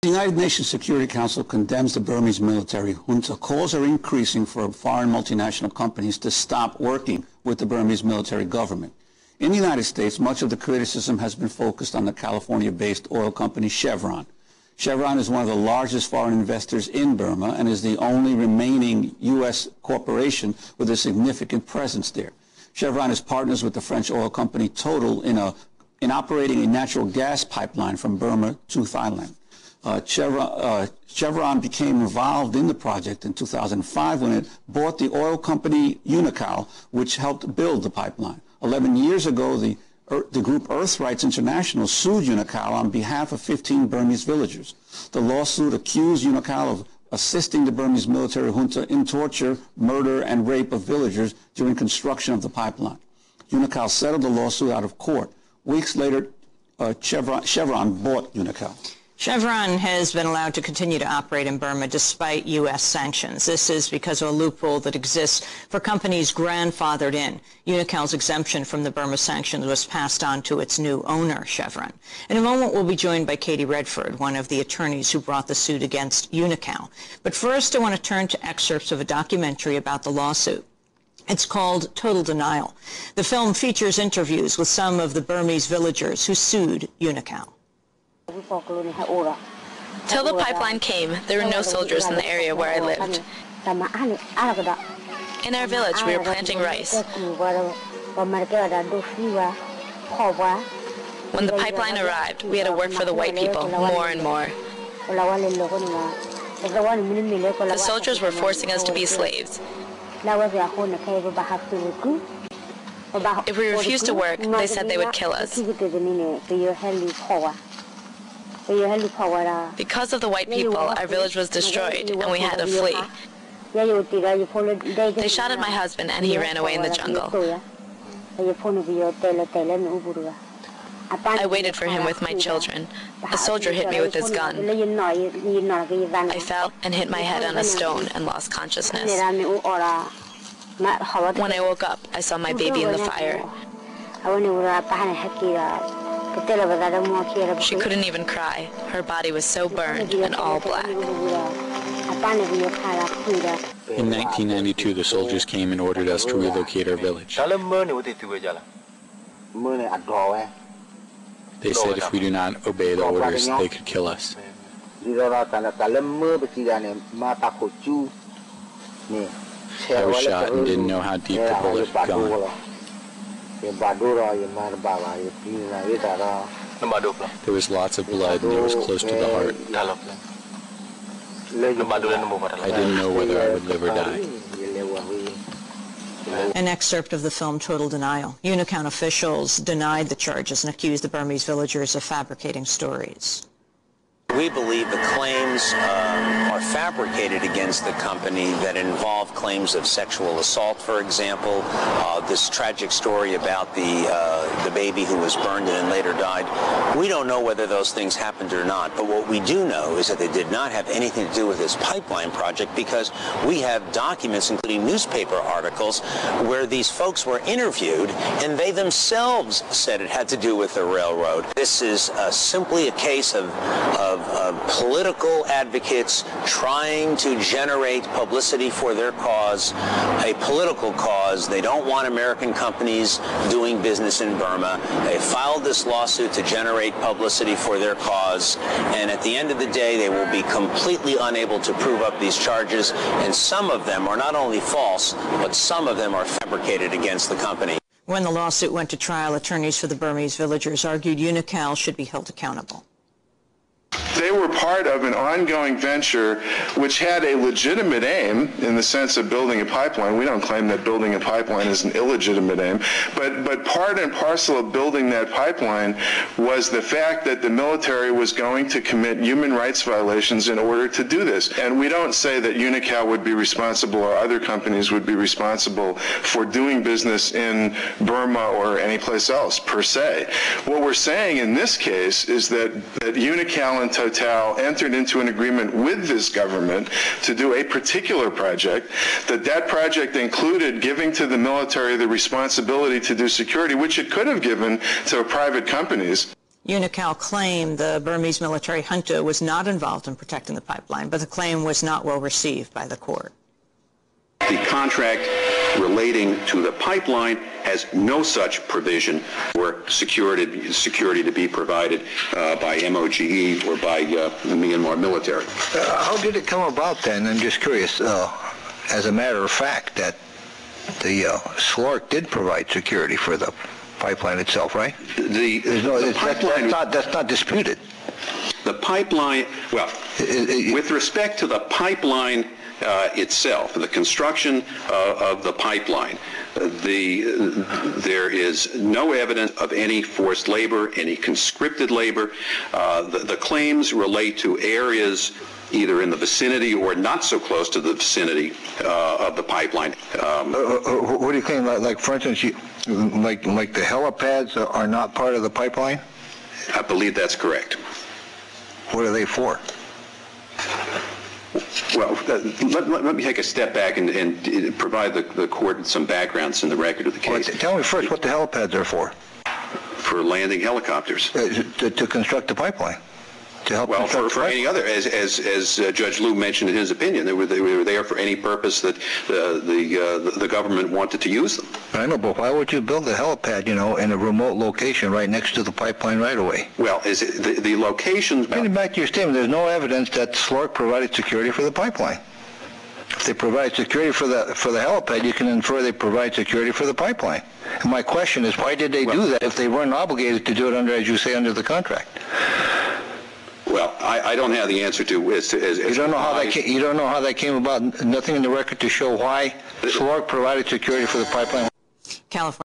The United Nations Security Council condemns the Burmese military junta. Calls are increasing for foreign multinational companies to stop working with the Burmese military government. In the United States, much of the criticism has been focused on the California-based oil company Chevron. Chevron is one of the largest foreign investors in Burma and is the only remaining U.S. corporation with a significant presence there. Chevron is partners with the French oil company Total in operating a natural gas pipeline from Burma to Thailand. Chevron became involved in the project in 2005 when it bought the oil company Unocal, which helped build the pipeline. 11 years ago, the group Earth Rights International sued Unocal on behalf of 15 Burmese villagers. The lawsuit accused Unocal of assisting the Burmese military junta in torture, murder, and rape of villagers during construction of the pipeline. Unocal settled the lawsuit out of court. Weeks later, Chevron bought Unocal. Chevron has been allowed to continue to operate in Burma despite U.S. sanctions. This is because of a loophole that exists for companies grandfathered in. Unocal's exemption from the Burma sanctions was passed on to its new owner, Chevron. In a moment, we'll be joined by Katie Redford, one of the attorneys who brought the suit against Unocal. But first, I want to turn to excerpts of a documentary about the lawsuit. It's called Total Denial. The film features interviews with some of the Burmese villagers who sued Unocal. Till the pipeline came, there were no soldiers in the area where I lived. In our village, we were planting rice. When the pipeline arrived, we had to work for the white people more and more. The soldiers were forcing us to be slaves. If we refused to work, they said they would kill us. Because of the white people, our village was destroyed, and we had to flee. They shot at my husband, and he ran away in the jungle. I waited for him with my children. A soldier hit me with his gun. I fell and hit my head on a stone and lost consciousness. When I woke up, I saw my baby in the fire. She couldn't even cry. Her body was so burned and all black. In 1992, the soldiers came and ordered us to relocate our village. They said if we do not obey the orders, they could kill us. I was shot and didn't know how deep the bullet had gone. There was lots of blood and it was close to the heart. I didn't know whether I would live or die. An excerpt of the film Total Denial. Unocal officials denied the charges and accused the Burmese villagers of fabricating stories. We believe the claims are fabricated against the company that involve claims of sexual assault, for example. This tragic story about the baby who was burned and then later died. We don't know whether those things happened or not, but what we do know is that they did not have anything to do with this pipeline project because we have documents, including newspaper articles, where these folks were interviewed and they themselves said it had to do with the railroad. This is simply a case of political advocates trying to generate publicity for their cause, a political cause. They don't want American companies doing business in Burma. They filed this lawsuit to generate publicity for their cause, and at the end of the day, they will be completely unable to prove up these charges, and some of them are not only false, but some of them are fabricated against the company. When the lawsuit went to trial, attorneys for the Burmese villagers argued Unocal should be held accountable. They were part of an ongoing venture which had a legitimate aim in the sense of building a pipeline. We don't claim that building a pipeline is an illegitimate aim, but part and parcel of building that pipeline was the fact that the military was going to commit human rights violations in order to do this. And we don't say that Unocal would be responsible or other companies would be responsible for doing business in Burma or any place else, per se. What we're saying in this case is that Unocal and Total entered into an agreement with this government to do a particular project, that project included giving to the military the responsibility to do security, which it could have given to private companies. Unocal claimed the Burmese military junta was not involved in protecting the pipeline, but the claim was not well received by the court. The contract relating to the pipeline has no such provision for security to be provided by MOGE or by the Myanmar military. How did it come about then? I'm just curious, as a matter of fact, that the SLORC did provide security for the pipeline itself, right? That's not disputed. The pipeline, well, with respect to the pipeline itself, the construction of the pipeline, there is no evidence of any forced labor, any conscripted labor. The claims relate to areas either in the vicinity or not so close to the vicinity of the pipeline. What do you claim? Like for instance, like the helipads are not part of the pipeline? I believe that's correct. What are they for? Well, let me take a step back and provide the court some backgrounds in the record of the case. Well, tell me first what the helipads are for. For landing helicopters. To construct the pipeline. To help for any other, as Judge Liu mentioned in his opinion, they were there for any purpose that the government wanted to use them. I know, but why would you build a helipad, in a remote location right next to the pipeline right away? Well, the locations... Getting back to your statement, there's no evidence that SLORC provided security for the pipeline. If they provide security for the helipad, you can infer they provide security for the pipeline. And my question is, why did they do that if they weren't obligated to do it under, as you say, under the contract? Well, I don't have the answer to you don't know how that came about. Nothing in the record to show why SLORC provided security for the pipeline. California.